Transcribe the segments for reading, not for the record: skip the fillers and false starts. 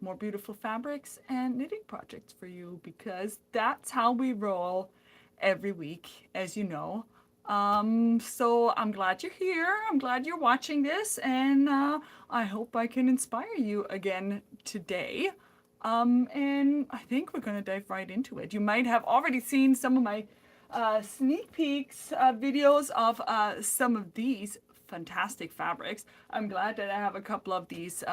more beautiful fabrics and knitting projects for you, because that's how we roll every week, as you know. So I'm glad you're here. I'm glad you're watching this, and I hope I can inspire you again today. And I think we're going to dive right into it. You might have already seen some of my sneak peeks videos of some of these fantastic fabrics. I'm glad that I have a couple of these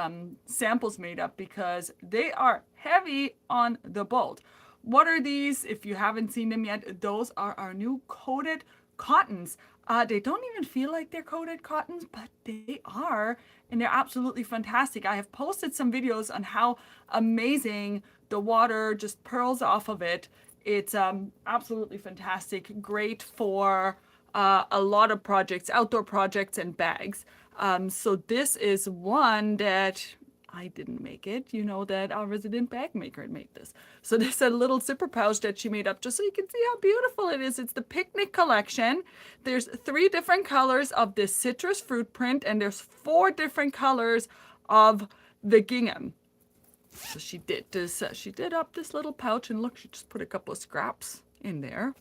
samples made up because they are heavy on the bolt. What are these? If you haven't seen them yet, those are our new coated cottons. They don't even feel like they're coated cottons, but they are, and they're absolutely fantastic. I have posted some videos on how amazing the water just pearls off of it. It's absolutely fantastic, great for a lot of projects, outdoor projects and bags. So this is one that I didn't make it. You know that our resident bag maker made this. So this is a little zipper pouch that she made up just so you can see how beautiful it is. It's the picnic collection. There's 3 different colors of this citrus fruit print, and there's 4 different colors of the gingham. So she did this, she did up this little pouch, and look, she just put a couple of scraps in there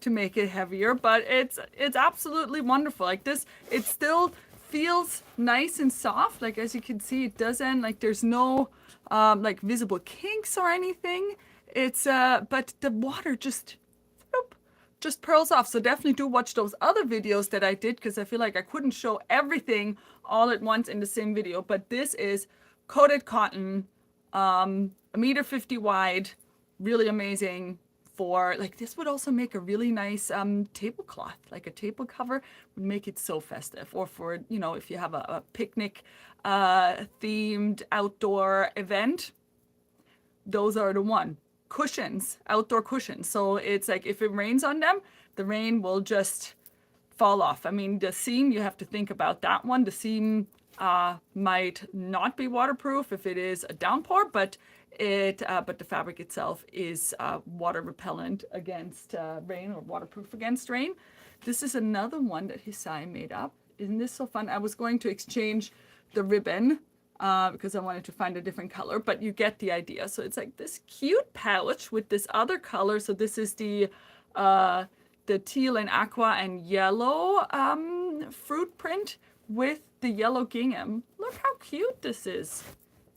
to make it heavier, but it's absolutely wonderful. Like this, it still feels nice and soft. Like as you can see, it doesn't, like there's no like visible kinks or anything. It's but the water just just pearls off. So definitely do watch those other videos that I did, because I feel like I couldn't show everything all at once in the same video. But this is coated cotton, 1.50 m wide, really amazing. For like, this would also make a really nice tablecloth, like a table cover would make it so festive. Or for, you know, if you have a picnic themed outdoor event, those are the one. Cushions, outdoor cushions. So it's like if it rains on them, the rain will just fall off. I mean, the seam, you have to think about that one. The seam might not be waterproof if it is a downpour, but the fabric itself is water repellent against rain, or waterproof against rain. This is another one that Hisai made up. Isn't this so fun? I was going to exchange the ribbon because I wanted to find a different color, but you get the idea. So it's like this cute pouch with this other color. So this is the teal and aqua and yellow fruit print with the yellow gingham. Look how cute this is.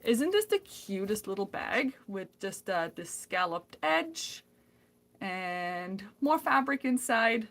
Isn't this the cutest little bag with just this scalloped edge and more fabric inside?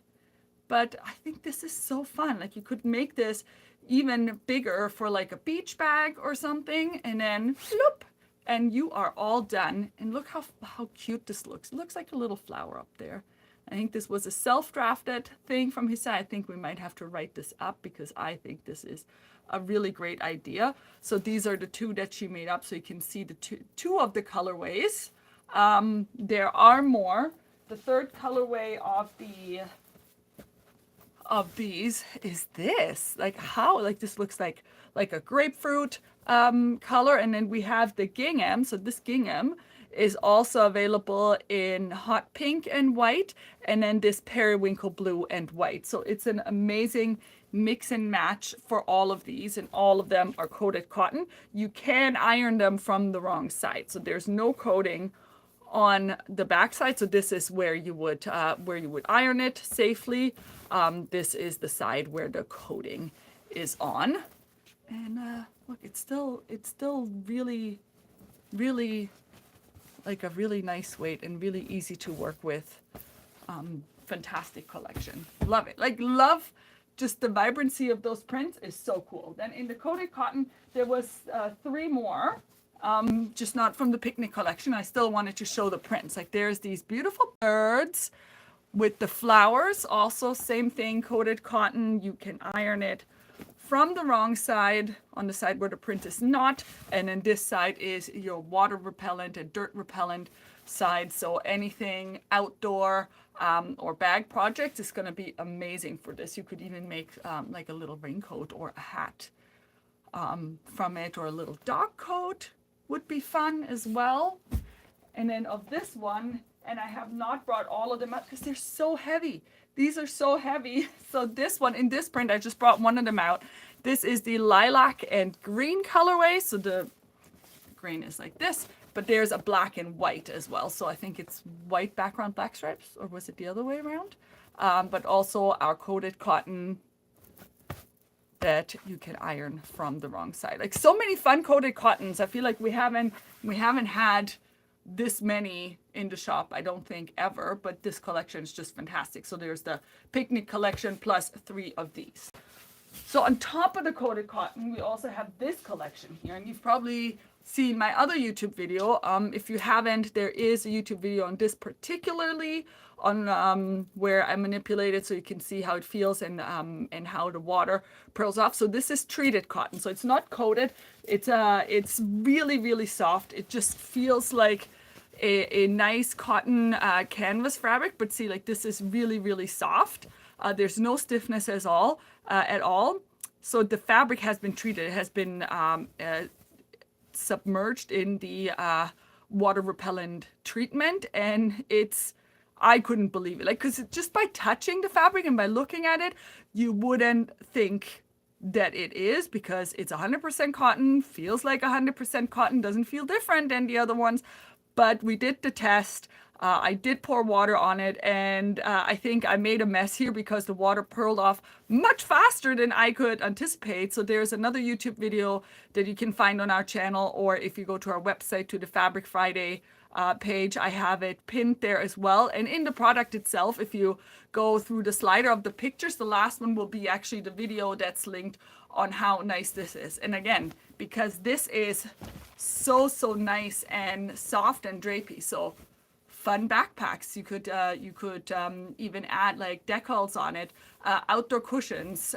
But I think this is so fun. Like you could make this even bigger for like a beach bag or something, and then floop, and you are all done. And look how cute this looks. It looks like a little flower up there. I think this was a self-drafted thing from his side. I think we might have to write this up because I think this is a really great idea. So these are the 2 that she made up, so you can see the two of the colorways. There are more. The 3rd colorway of these is this. Like how, like this looks like a grapefruit color, and then we have the gingham. So this gingham is also available in hot pink and white, and then this periwinkle blue and white. So it's an amazing mix and match for all of these, and all of them are coated cotton. You can iron them from the wrong side, so there's no coating on the back side. So this is where you would iron it safely. This is the side where the coating is on, and look, it's still really like a really nice weight and really easy to work with. Fantastic collection. Love it. Like, love just the vibrancy of those prints is so cool. Then in the coated cotton, there was 3 more, just not from the picnic collection. I still wanted to show the prints. Like there's these beautiful birds with the flowers. Also, same thing, coated cotton. You can iron it from the wrong side, on the side where the print is not, and then this side is your water repellent and dirt repellent side. So anything outdoor or bag project is going to be amazing for this. You could even make like a little raincoat or a hat from it, or a little dog coat would be fun as well. And then of this one, and I have not brought all of them out because they're so heavy. These are so heavy. So this one, in this print, I just brought one of them out. This is the lilac and green colorway. So the grain is like this, but there's a black and white as well. So I think it's white background, black stripes, or was it the other way around? But also our coated cotton that you can iron from the wrong side. Like so many fun coated cottons. I feel like we haven't had this many in the shop, I don't think ever, but this collection is just fantastic. So there's the picnic collection plus 3 of these. So on top of the coated cotton, we also have this collection here, and you've probably seen my other YouTube video. If you haven't, there is a YouTube video on this particularly, on where I manipulate it so you can see how it feels and how the water pearls off. So this is treated cotton, so it's not coated. It's really, really soft. It just feels like a nice cotton canvas fabric, but see, like this is really, really soft. There's no stiffness at all. So the fabric has been treated. It has been submerged in the water repellent treatment, and I couldn't believe it. Like, because just by touching the fabric and by looking at it, you wouldn't think that it is, because it's 100% cotton, feels like 100% cotton, doesn't feel different than the other ones. But we did the test. I did pour water on it, and I think I made a mess here because the water pearled off much faster than I could anticipate. So there's another YouTube video that you can find on our channel, or if you go to our website, to the Fabric Friday page, I have it pinned there as well. And in the product itself, if you go through the slider of the pictures, the last one will be actually the video that's linked on how nice this is. And again, because this is so nice and soft and drapey, so fun backpacks. You could even add like decals on it, outdoor cushions,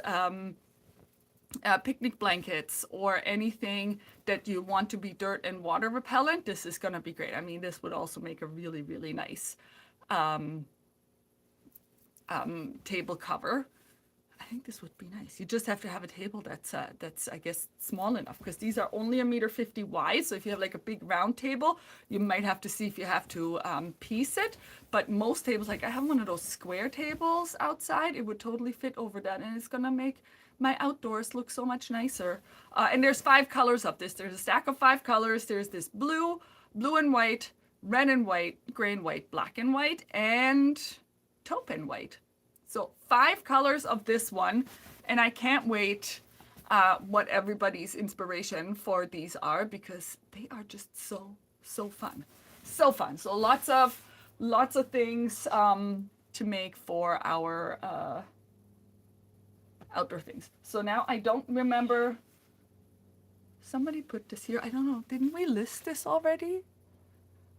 picnic blankets, or anything that you want to be dirt and water repellent. This is going to be great. I mean, this would also make a really, really nice table cover. I think this would be nice. You just have to have a table that's I guess small enough, because these are only 1.50 meters wide. So if you have like a big round table, you might have to see if you have to piece it. But most tables, like I have one of those square tables outside, it would totally fit over that, and it's gonna make my outdoors look so much nicer. And there's 5 colors of this. There's a stack of 5 colors. There's this blue, blue and white, red and white, gray and white, black and white, and taupe and white. So 5 colors of this one, and I can't wait what everybody's inspiration for these are, because they are just so fun, so fun. So lots of things to make for our outdoor things. So now I don't remember. Somebody put this here. I don't know. Didn't we list this already?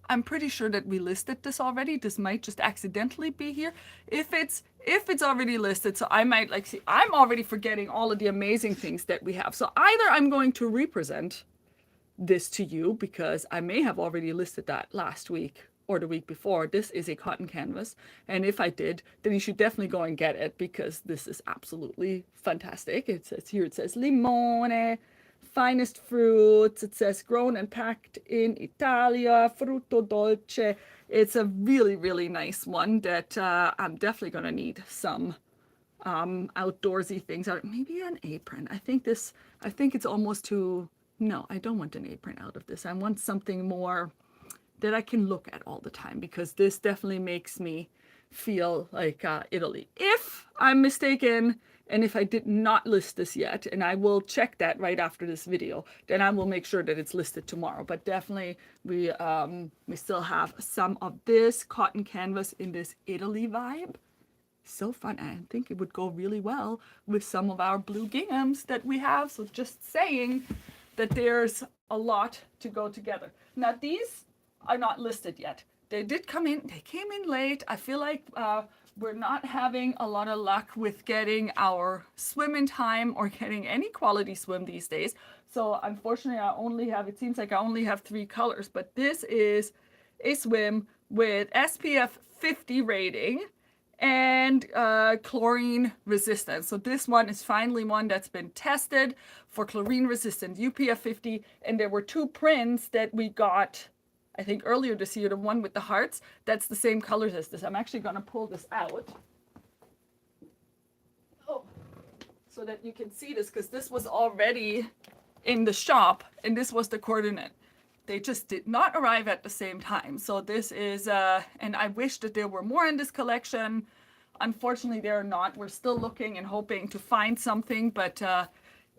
I'm pretty sure that we listed this already. This might just accidentally be here. If it's already listed, so I might like see, I'm already forgetting all of the amazing things that we have. So either I'm going to represent this to you, because I may have already listed that last week or the week before. This is a cotton canvas, and if I did, then you should definitely go and get it, because this is absolutely fantastic. It says here, it says limone, finest fruits. It says grown and packed in Italia, frutto dolce. It's a really, really nice one that I'm definitely going to need some outdoorsy things. Maybe an apron. I think it's almost too, no, I don't want an apron out of this. I want something more that I can look at all the time, because this definitely makes me feel like Italy. If I'm mistaken, and if I did not list this yet, and I will check that right after this video, then I will make sure that it's listed tomorrow. But definitely we still have some of this cotton canvas in this Italy vibe. So fun. I think it would go really well with some of our blue ginghams that we have. So just saying that there's a lot to go together. Now these are not listed yet. They did come in, they came in late. I feel like we're not having a lot of luck with getting our swim in time, or getting any quality swim these days. So unfortunately, it seems like I only have 3 colors, but this is a swim with SPF 50 rating and chlorine resistant. So this one is finally one that's been tested for chlorine resistant, UPF 50, and there were 2 prints that we got, I think earlier this year, the one with the hearts, that's the same colors as this. I'm actually going to pull this out. Oh, so that you can see this, because this was already in the shop, and this was the coordinate. They just did not arrive at the same time. So this is, and I wish that there were more in this collection. Unfortunately, there are not. We're still looking and hoping to find something, but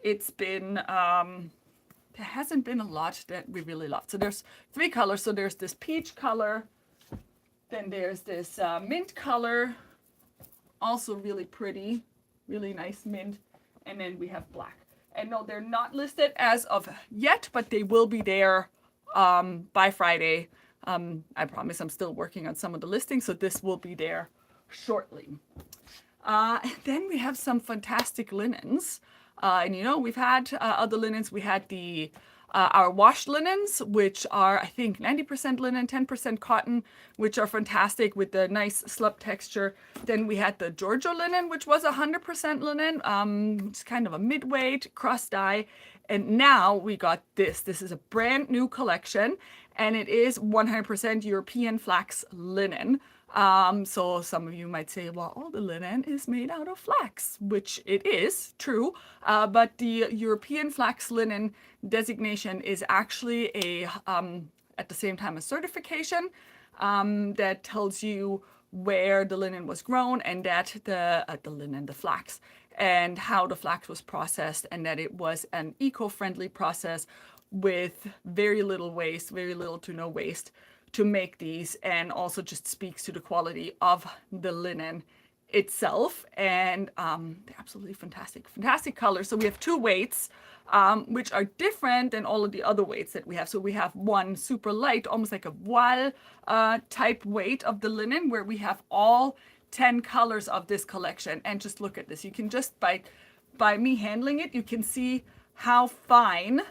it's been, there hasn't been a lot that we really love. So there's 3 colors. So there's this peach color, then there's this mint color, also really pretty, really nice mint, and then we have black. And no, they're not listed as of yet, but they will be there by Friday. I promise I'm still working on some of the listings, so this will be there shortly. And then we have some fantastic linens. And you know, we've had other linens. We had the our washed linens, which are, I think, 90% linen, 10% cotton, which are fantastic with the nice slub texture. Then we had the Giorgio linen, which was 100% linen. It's kind of a mid-weight cross dye. And now we got this. This is a brand new collection, and it is 100% European flax linen. So some of you might say, well, all the linen is made out of flax, which it is, true. But the European flax linen designation is actually a, at the same time, a certification that tells you where the linen was grown and that the flax, and how the flax was processed, and that it was an eco-friendly process with very little waste, very little to no waste to make these, and also just speaks to the quality of the linen itself. And they're absolutely fantastic colors. So we have 2 weights, which are different than all of the other weights that we have. So we have one super light, almost like a voile type weight of the linen, where we have all 10 colors of this collection. And just look at this. You can just, by me handling it, you can see how fine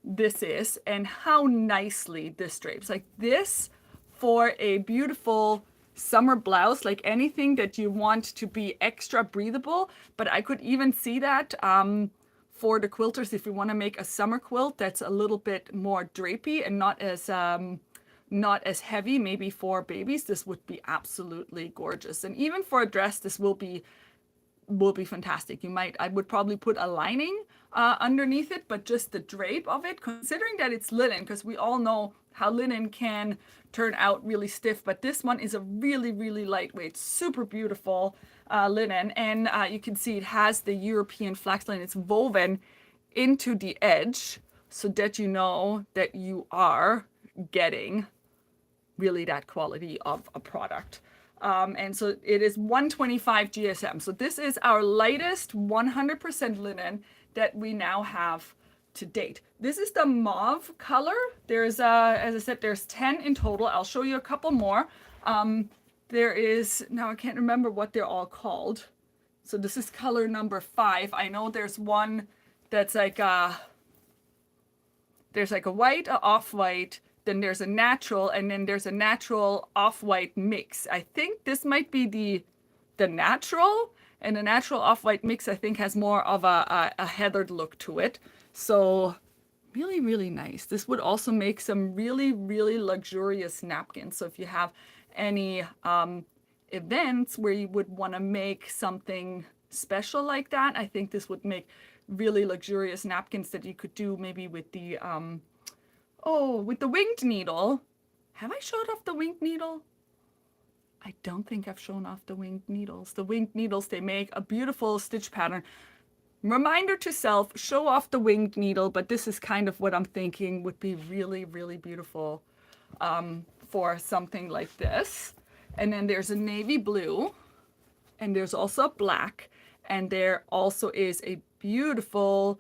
this is and how nicely this drapes. Like this for a beautiful summer blouse, like anything that you want to be extra breathable. But I could even see that for the quilters, if you want to make a summer quilt that's a little bit more drapey and not as heavy, maybe for babies, this would be absolutely gorgeous. And even for a dress, this will be fantastic. I would probably put a lining underneath it, but just the drape of it, considering that it's linen, because we all know how linen can turn out really stiff, but this one is a really lightweight, super beautiful linen. And you can see it has the European flax linen. It's woven into the edge so that you know that you are getting really that quality of a product. And so it is 125 GSM. So this is our lightest 100% linen that we now have to date. This is the mauve color. There's, as I said, there's 10 in total. I'll show you a couple more. There is, now I can't remember what they're all called. So this is color number 5. I know there's one that's like there's like a white, a off-white, then there's a natural, and then there's a natural off-white mix. I think this might be the natural, and the natural off-white mix, I think, has more of a heathered look to it. So really nice. This would also make some really luxurious napkins. So if you have any events where you would want to make something special like that, I think this would make really luxurious napkins that you could do maybe with the with the winged needle. Have I showed off the winged needle? I don't think I've shown off the winged needles. The winged needles, they make a beautiful stitch pattern. Reminder to self, show off the winged needle, but this is kind of what I'm thinking would be really beautiful for something like this. And then there's a navy blue, and there's also black, and there also is a beautiful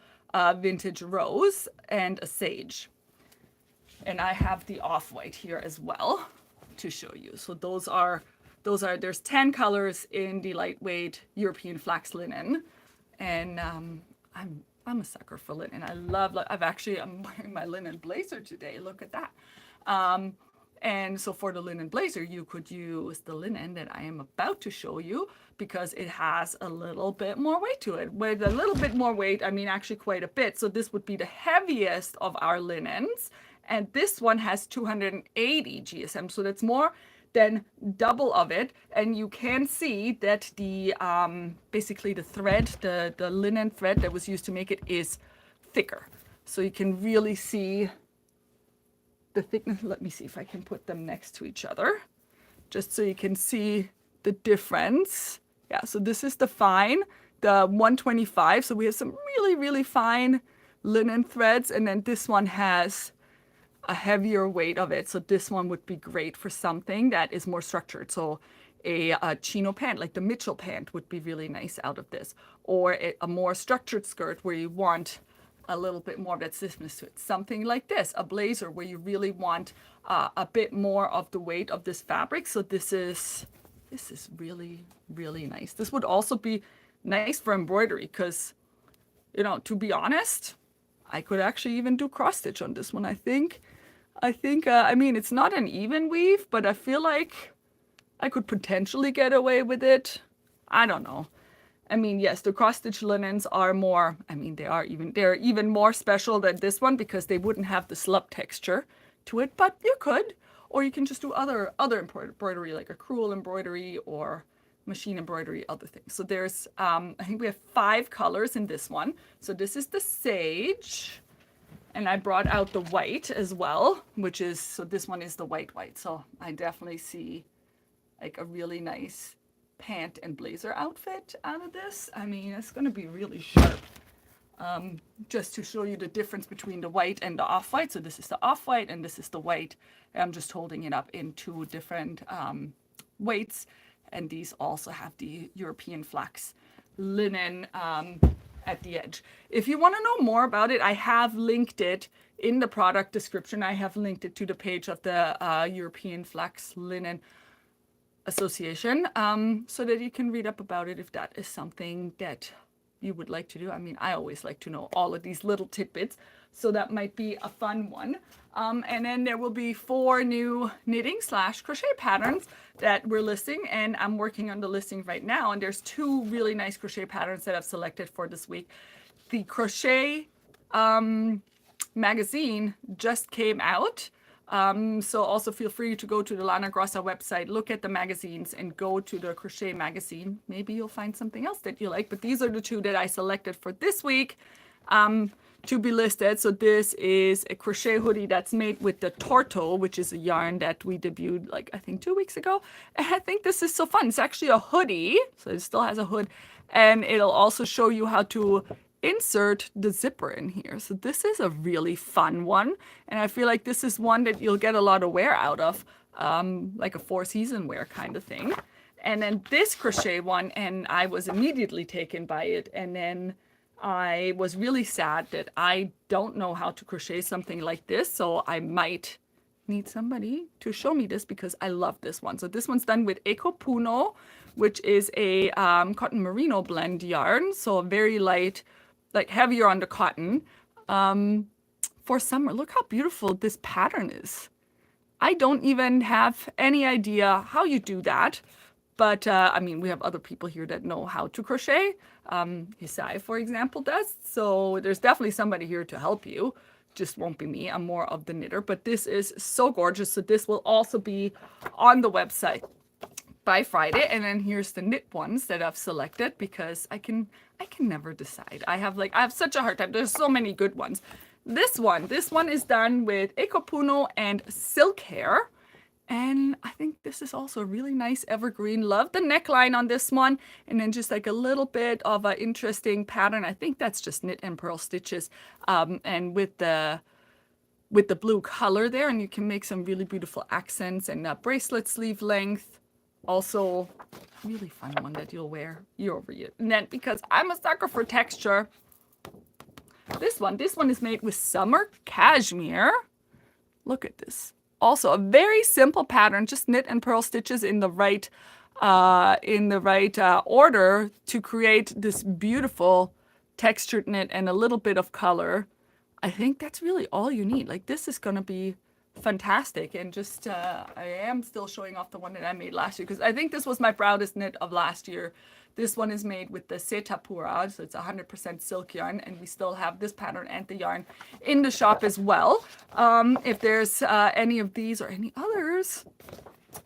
vintage rose and a sage. And I have the off-white here as well to show you. So there's 10 colors in the lightweight European flax linen. And I'm a sucker for linen. I'm wearing my linen blazer today. Look at that. And so for the linen blazer, you could use the linen that I am about to show you, because it has a little bit more weight to it. With a little bit more weight, I mean actually quite a bit. So this would be the heaviest of our linens. And this one has 280 GSM, so that's more than double of it. And you can see that the basically the thread, the linen thread that was used to make it, is thicker. So you can really see the thickness. Let me see if I can put them next to each other, just so you can see the difference. Yeah, so this is the fine, the 125. So we have some really, really fine linen threads, and then this one has a heavier weight of it. So this one would be great for something that is more structured. So a chino pant, like the Mitchell pant, would be really nice out of this. Or a more structured skirt where you want a little bit more of that stiffness to it. Something like this, a blazer where you really want a bit more of the weight of this fabric. So this is really, really nice. This would also be nice for embroidery because, you know, to be honest, I could actually even do cross stitch on this one. I think, I mean, it's not an even weave, but I feel like I could potentially get away with it. I don't know. I mean, yes, the cross stitch linens are more, I mean, they're even more special than this one because they wouldn't have the slub texture to it, but you could, or you can just do other embroidery, like a crewel embroidery or machine embroidery, other things. So there's, I think we have 5 colors in this one. So this is the sage, and I brought out the white as well, which is, so this one is the white. So I definitely see like a really nice pant and blazer outfit out of this. I mean, it's going to be really sharp. Just to show you the difference between the white and the off-white. So this is the off-white and this is the white. I'm just holding it up in 2 different weights. And these also have the European flax linen at the edge. If you want to know more about it, I have linked it in the product description. I have linked it to the page of the European Flax Linen Association, so that you can read up about it if that is something that you would like to do. I mean, I always like to know all of these little tidbits, so that might be a fun one. And then there will be 4 new knitting / crochet patterns that we're listing, and I'm working on the listing right now. And there's 2 really nice crochet patterns that I've selected for this week. The Crochet magazine just came out. So also feel free to go to the Lana Grossa website, look at the magazines, and go to the Crochet magazine. Maybe you'll find something else that you like, but these are the 2 that I selected for this week to be listed. So this is a crochet hoodie that's made with the Torto, which is a yarn that we debuted like I think 2 weeks ago. And I think this is so fun. It's actually a hoodie, so it still has a hood, and it'll also show you how to insert the zipper in here. So this is a really fun one, and I feel like this is one that you'll get a lot of wear out of, like a 4-season wear kind of thing. And then this crochet one, and I was immediately taken by it, and then I was really sad that I don't know how to crochet something like this, so I might need somebody to show me this because I love this one. So this one's done with Eco Puno, which is a cotton merino blend yarn, so very light, like heavier on the cotton, for summer. Look how beautiful this pattern is. I don't even have any idea how you do that, but I mean, we have other people here that know how to crochet. Hisai, for example, does. So there's definitely somebody here to help you. Just won't be me. I'm more of the knitter, but this is so gorgeous. So this will also be on the website by Friday. And then here's the knit ones that I've selected because I can never decide. I have such a hard time. There's so many good ones. This one is done with Eco Puno and Silk Hair. And I think this is also a really nice evergreen. Love the neckline on this one. And then just like a little bit of an interesting pattern. I think that's just knit and purl stitches. And with the blue color there. And you can make some really beautiful accents and bracelet sleeve length. Also, really fun one that you'll wear year over year. And then because I'm a sucker for texture, this one is made with summer cashmere. Look at this. Also a very simple pattern, just knit and purl stitches in the right order to create this beautiful textured knit and a little bit of color. I think that's really all you need. Like this is gonna be fantastic. And just I am still showing off the one that I made last year because I think this was my proudest knit of last year. This one is made with the Setapura, so it's 100% silk yarn, and we still have this pattern and the yarn in the shop as well. If there's any of these or any others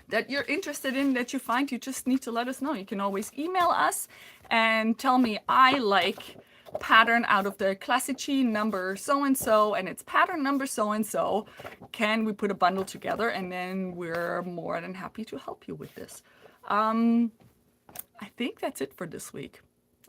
that you're interested in that you find, you just need to let us know. You can always email us and tell me, I like pattern out of the Classici number so-and-so, and it's pattern number so-and-so. Can we put a bundle together? And then we're more than happy to help you with this. I think that's it for this week.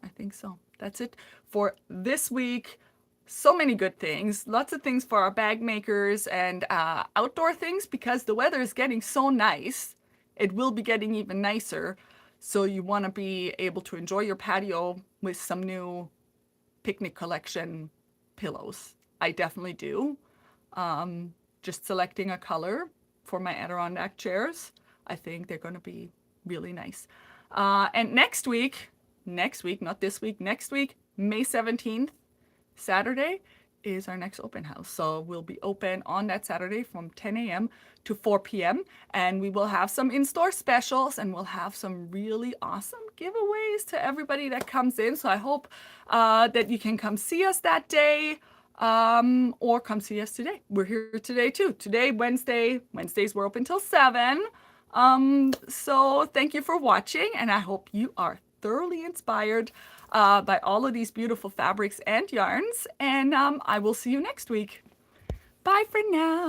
I think so. That's it for this week. So many good things, lots of things for our bag makers and outdoor things, because the weather is getting so nice. It will be getting even nicer. So you want to be able to enjoy your patio with some new picnic collection pillows. I definitely do. Just selecting a color for my Adirondack chairs. I think they're going to be really nice. And next week, not this week, next week, May 17th, Saturday, is our next open house. So we'll be open on that Saturday from 10 a.m. to 4 p.m. And we will have some in-store specials, and we'll have some really awesome giveaways to everybody that comes in. So I hope that you can come see us that day, or come see us today. We're here today too. Today, Wednesday. Wednesdays we're open till 7. So thank you for watching, and I hope you are thoroughly inspired by all of these beautiful fabrics and yarns, and I will see you next week. Bye for now.